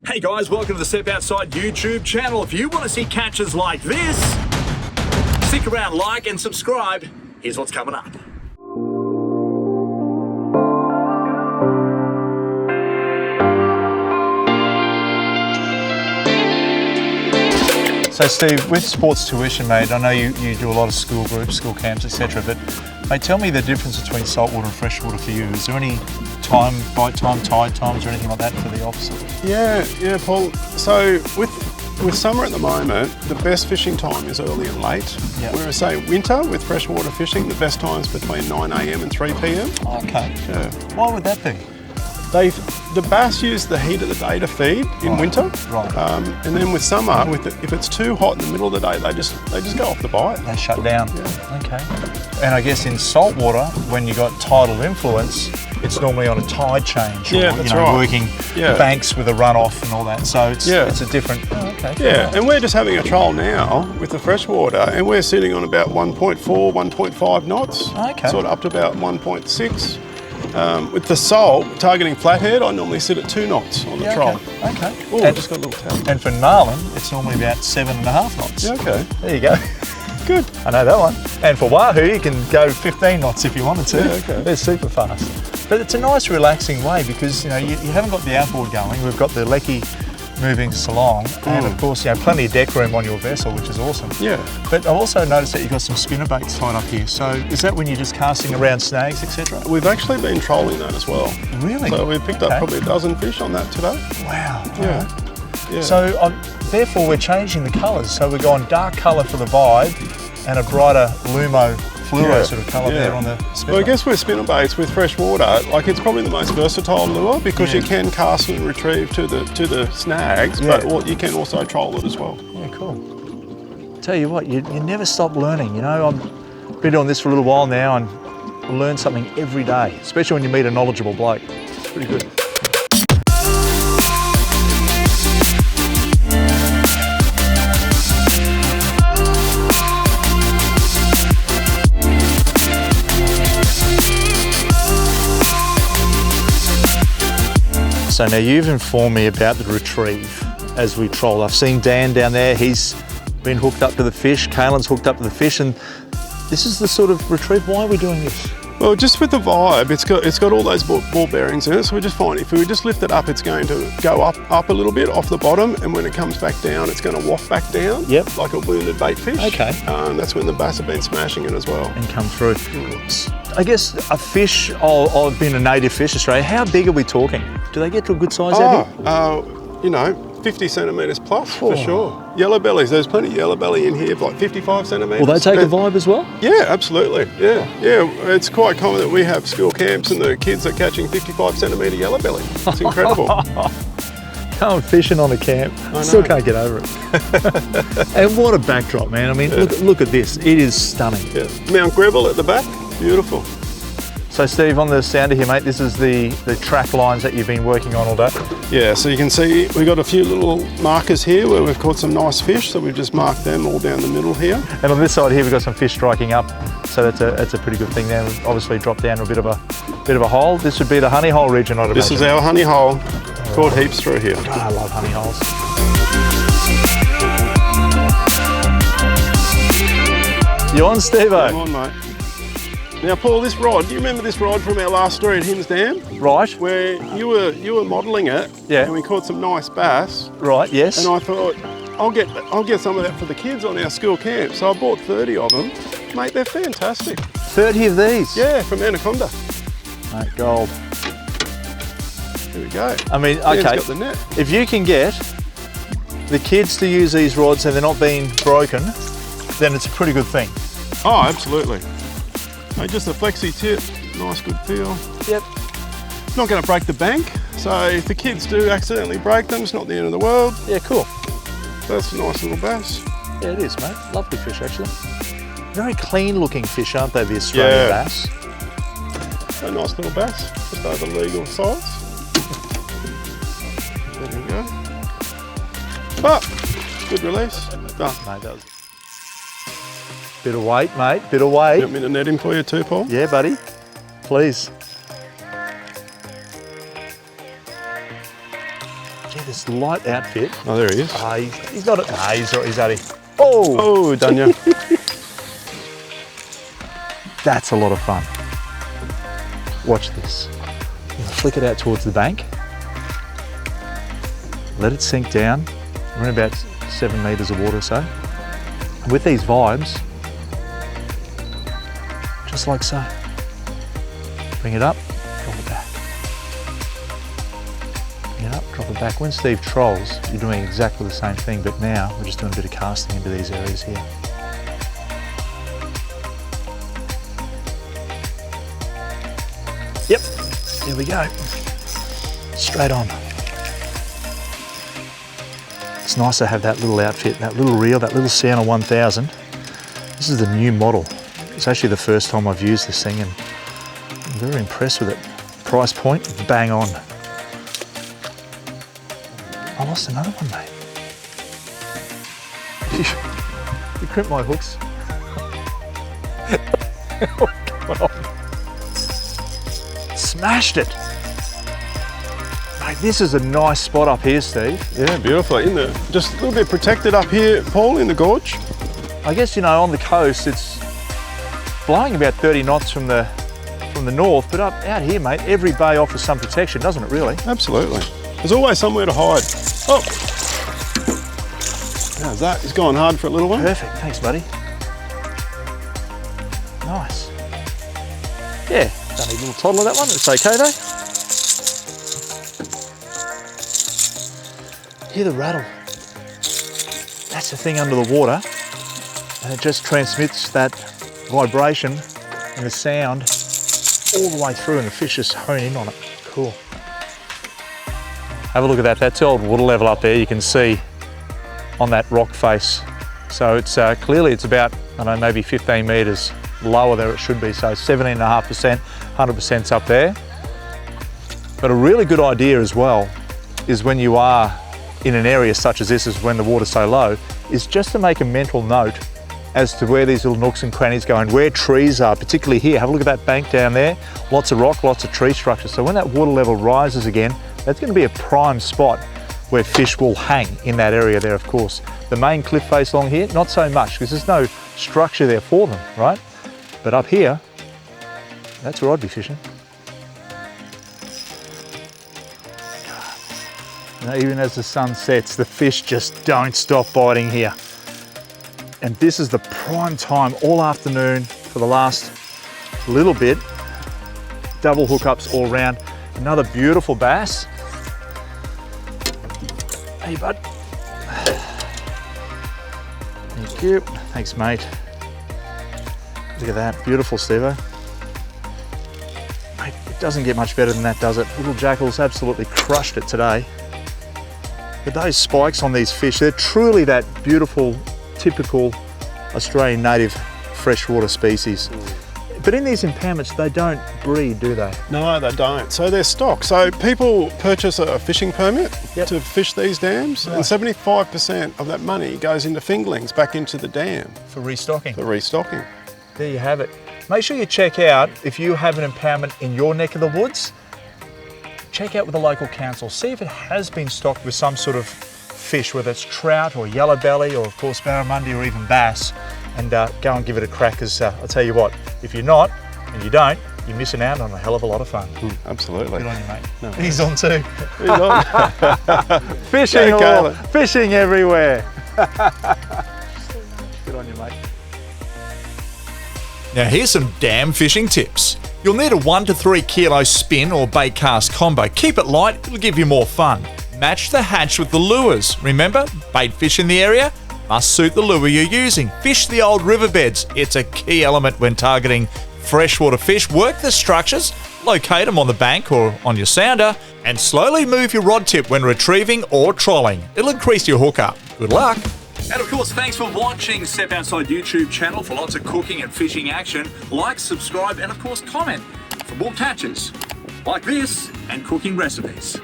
Hey guys, welcome to the Step Outside YouTube channel. If you want to see catches like this, stick around, like and subscribe. Here's what's coming up. So Steve, with sports tuition, mate, I know you do a lot of school groups, school camps, etc. But mate, tell me the difference between saltwater and freshwater for you. Is there any time, bite time, tide times, or anything like that for the officer? Yeah, Paul. So with summer at the moment, the best fishing time is early and late. Yep. Whereas say winter with freshwater fishing, the best time is between 9 a.m. and 3 p.m. Okay. Yeah. Why would that be? The bass use the heat of the day to feed in winter. Right. And then with summer, if it's too hot in the middle of the day, they just go off the bite. They shut down. Yeah. Okay. And I guess in saltwater, when you got tidal influence, it's normally on a tide change. Yeah, or, that's you know, right. working banks with a runoff and all that. So it's a different. Oh, okay. Yeah, and we're just having a trial now with the freshwater, and we're sitting on about 1.4, 1.5 knots. Okay. Sort of up to about 1.6. With the salt, targeting flathead, I normally sit at 2 knots on the trial. Okay. Oh, I just got a little tap. And for marlin, it's normally about 7.5 knots. Yeah, okay. There you go. Good. I know that one. And for wahoo, you can go 15 knots if you wanted to. Yeah, okay. They're super fast. But it's a nice relaxing way because you haven't got the outboard going. We've got the lecky moving us along, and of course plenty of deck room on your vessel, which is awesome. Yeah. But I've also noticed that you've got some spinnerbaits tied up here. So is that when you're just casting around snags, etc.? We've actually been trolling that as well. Really? So we've picked up probably a dozen fish on that today. Wow. Yeah. So therefore we're changing the colours. So we're going dark colour for the vibe and a brighter lumo fluoro sort of colour there on the spinnerbait. Well, I guess with spinnerbaits with freshwater, like it's probably the most versatile lure because you can cast and retrieve to the snags, but you can also troll it as well. Yeah, cool. Tell you what, you never stop learning. You know, I've been doing this for a little while now and learn something every day, especially when you meet a knowledgeable bloke. It's pretty good. So now you've informed me about the retrieve as we troll. I've seen Dan down there, he's been hooked up to the fish, Kaylin's hooked up to the fish, and this is the sort of retrieve. Why are we doing this? Well, just with the vibe, it's got all those ball bearings in it, so we just find if we just lift it up, it's going to go up a little bit off the bottom, and when it comes back down, it's going to waft back down, like a wounded bait fish. Okay. That's when the bass have been smashing it as well. And come through. I guess a fish, I've been a native fish Australia, how big are we talking? Do they get to a good size out here? 50 centimetres plus for sure. Yellow bellies, there's plenty of yellow belly in here, like 55 centimetres. Will they take a vibe as well? Yeah, absolutely. Yeah. It's quite common that we have school camps and the kids are catching 55 centimetre yellow belly. It's incredible. Going fishing on a camp, still can't get over it. And what a backdrop, man. I mean, look at this. It is stunning. Yeah. Mount Greville at the back, beautiful. So Steve, on the sounder here, mate, this is the track lines that you've been working on all day. Yeah, so you can see we've got a few little markers here where we've caught some nice fish, so we've just marked them all down the middle here. And on this side here, we've got some fish striking up, so that's a pretty good thing there. We've obviously dropped down to a bit of a hole. This would be the honey hole region, I'd imagine. This is our honey hole. Caught heaps through here. God, I love honey holes. You on, Steve-o? Come on, mate. Now, Paul, this rod, do you remember this rod from our last story at Hims Dam? Right. Where you were modelling it, and we caught some nice bass. Right, yes. And I thought, I'll get some of that for the kids on our school camp. So I bought 30 of them. Mate, they're fantastic. 30 of these? Yeah, from Anaconda. Mate, gold. Here we go. I mean, Dan's okay, got the net. if you can get the kids to use these rods and they're not being broken, then it's a pretty good thing. Oh, absolutely. Mate, just a flexi tip, nice good feel. Yep. Not going to break the bank, so if the kids do accidentally break them, it's not the end of the world. Yeah, cool. That's a nice little bass. Yeah, it is, mate. Lovely fish, actually. Very clean looking fish, aren't they, the Australian bass? A nice little bass, just over legal size. There we go. Oh, good release. Done. Mate, that was... Bit of weight, mate, bit of weight. You want me to net him for you too, Paul? Yeah, buddy. Please. Gee, there's this light outfit. Oh, there he is. He's not. Nah, he's only. Oh, Oh, done ya. that's a lot of fun. Watch this. Flick it out towards the bank. Let it sink down. We're in about 7 meters of water or so. And with these vibes, just like so. Bring it up, drop it back. Bring it up, drop it back. When Steve trolls, you're doing exactly the same thing, but now we're just doing a bit of casting into these areas here. Yep, there we go. Straight on. It's nice to have that little outfit, that little reel, that little Sienna 1000. This is the new model. It's actually the first time I've used this thing and I'm very impressed with it. Price point, bang on. I lost another one, mate. You crimped my hooks. Come on. Smashed it. Mate, this is a nice spot up here, Steve. Yeah, beautiful. In the, just a little bit protected up here, Paul, in the gorge. I guess, you know, on the coast, it's blowing about 30 knots from the north, but out here, mate, every bay offers some protection, doesn't it, really? Absolutely. There's always somewhere to hide. Oh! How's that? He's gone hard for a little one. Perfect. Thanks, buddy. Nice. Yeah, don't need a little toddler, that one. It's okay, though. Hear the rattle. That's the thing under the water, and it just transmits that vibration and the sound all the way through, and the fish just hone in on it. Cool. Have a look at that. That's the old water level up there. You can see on that rock face. So it's clearly it's about, I don't know, maybe 15 metres lower than it should be. So 17.5%, 100%'s up there. But a really good idea as well is when you are in an area such as this, is when the water's so low, is just to make a mental note as to where these little nooks and crannies go and where trees are, particularly here. Have a look at that bank down there. Lots of rock, lots of tree structure. So when that water level rises again, that's going to be a prime spot where fish will hang in that area there, of course. The main cliff face along here, not so much, because there's no structure there for them, right? But up here, that's where I'd be fishing. You know, even as the sun sets, the fish just don't stop biting here. And this is the prime time all afternoon for the last little bit. Double hookups all round. Another beautiful bass. Hey, bud. Thank you. Thanks, mate. Look at that. Beautiful, Stevo. Mate, it doesn't get much better than that, does it? Little Jackal's absolutely crushed it today. But those spikes on these fish, they're truly that beautiful, typical Australian native freshwater species. But in these impoundments, they don't breed, do they? No, they don't. So they're stock. So people purchase a fishing permit to fish these dams, and 75% of that money goes into fingerlings back into the dam. For restocking. For restocking. There you have it. Make sure you check out, if you have an impoundment in your neck of the woods, check out with the local council. See if it has been stocked with some sort of fish, whether it's trout or yellow belly or of course barramundi or even bass, and go and give it a crack, because I'll tell you what, if you're not and you don't, you're missing out on a hell of a lot of fun. Absolutely. Good on you, mate. No, he's on too. He's on. Fishing, Carla. Fishing everywhere. Good on you, mate. Now here's some dam fishing tips. You'll need a 1 to 3 kilo spin or bait cast combo. Keep it light, it'll give you more fun. Match the hatch with the lures. Remember, bait fish in the area must suit the lure you're using. Fish the old riverbeds. It's a key element when targeting freshwater fish. Work the structures, locate them on the bank or on your sounder, and slowly move your rod tip when retrieving or trolling. It'll increase your hookup. Good luck. And of course, thanks for watching Step Outside YouTube channel for lots of cooking and fishing action. Like, subscribe, and of course comment for more catches like this and cooking recipes.